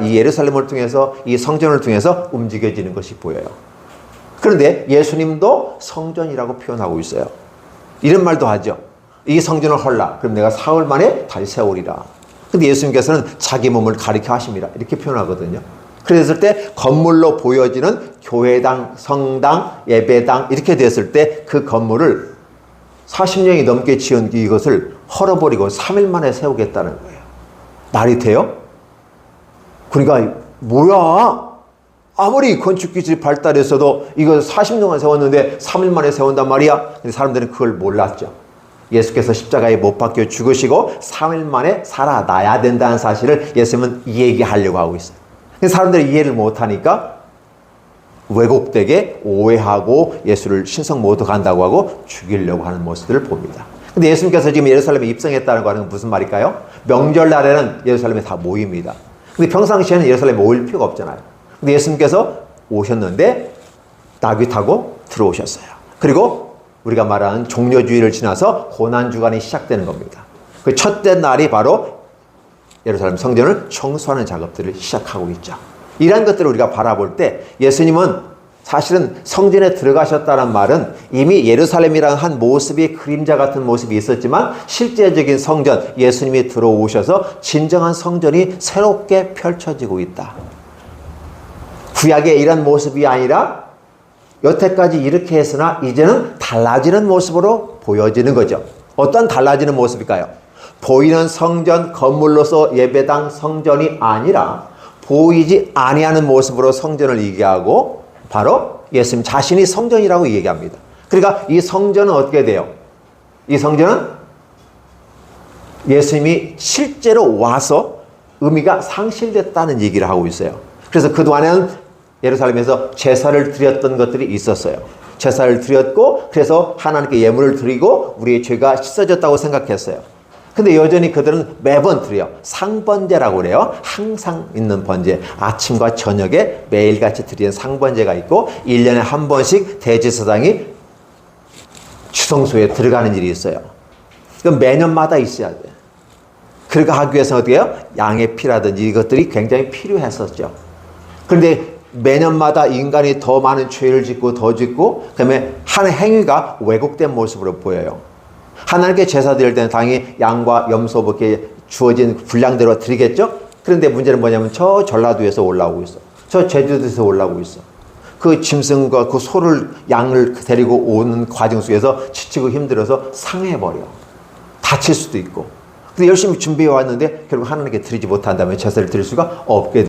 이 예루살렘을 통해서 이 성전을 통해서 움직여지는 것이 보여요. 그런데 예수님도 성전이라고 표현하고 있어요. 이런 말도 하죠. 이 성전을 헐라. 그럼 내가 사흘 만에 다시 세우리라. 근데 예수님께서는 자기 몸을 가리켜 하심이라 이렇게 표현하거든요. 그랬을 때 건물로 보여지는 교회당, 성당, 예배당 이렇게 됐을 때 그 건물을 40년이 넘게 지은 이것을 헐어버리고 3일 만에 세우겠다는 거예요. 말이 돼요? 그러니까 뭐야? 아무리 건축기술이 발달했어도 이거 40년간 세웠는데 3일 만에 세운단 말이야? 근데 사람들은 그걸 몰랐죠. 예수께서 십자가에 못 박혀 죽으시고 3일 만에 살아나야 된다는 사실을 예수님은 얘기하려고 하고 있어요. 근데 사람들이 이해를 못하니까 왜곡되게 오해하고 예수를 신성 모독 한다고 하고 죽이려고 하는 모습들을 봅니다. 근데 예수님께서 지금 예루살렘에 입성했다는 거는 무슨 말일까요? 명절날에는 예루살렘에 다 모입니다. 근데 평상시에는 예루살렘에 모일 필요가 없잖아요. 근데 예수님께서 오셨는데 나귀 타고 들어오셨어요. 그리고 우리가 말하는 종려주의를 지나서 고난주간이 시작되는 겁니다. 그 첫째 날이 바로 예루살렘 성전을 청소하는 작업들을 시작하고 있죠. 이러한 것들을 우리가 바라볼 때 예수님은 사실은 성전에 들어가셨다는 말은 이미 예루살렘이라는 한 모습이 그림자 같은 모습이 있었지만 실제적인 성전, 예수님이 들어오셔서 진정한 성전이 새롭게 펼쳐지고 있다. 구약의 이런 모습이 아니라 여태까지 이렇게 했으나 이제는 달라지는 모습으로 보여지는 거죠. 어떤 달라지는 모습일까요? 보이는 성전, 건물로서 예배당 성전이 아니라 보이지 아니하는 모습으로 성전을 얘기하고 바로 예수님 자신이 성전이라고 얘기합니다. 그러니까 이 성전은 어떻게 돼요? 이 성전은 예수님이 실제로 와서 의미가 상실됐다는 얘기를 하고 있어요. 그래서 그동안에는 예루살렘에서 제사를 드렸던 것들이 있었어요. 제사를 드렸고 그래서 하나님께 예물을 드리고 우리의 죄가 씻어졌다고 생각했어요. 근데 여전히 그들은 매번 드려요. 상번제라고 그래요. 항상 있는 번제. 아침과 저녁에 매일같이 드리는 상번제가 있고 1년에 한 번씩 대제사장이 주성소에 들어가는 일이 있어요. 그럼 매년마다 있어야 돼요. 그렇게 하기 위해서는 어떻게 해요? 양의 피라든지 이것들이 굉장히 필요했었죠. 그런데 매년마다 인간이 더 많은 죄를 짓고 더 짓고 그다음에 한 행위가 왜곡된 모습으로 보여요. 하나님께 제사 드릴 때는 당연히 양과 염소 이렇게 주어진 분량대로 드리겠죠. 그런데 문제는 뭐냐면 저 전라도에서 올라오고 있어. 저 제주도에서 올라오고 있어. 그 짐승과 그 소를 양을 데리고 오는 과정 속에서 지치고 힘들어서 상해버려. 다칠 수도 있고. 근데 열심히 준비해 왔는데 결국 하나님께 드리지 못한다면 제사를 드릴 수가 없게 돼.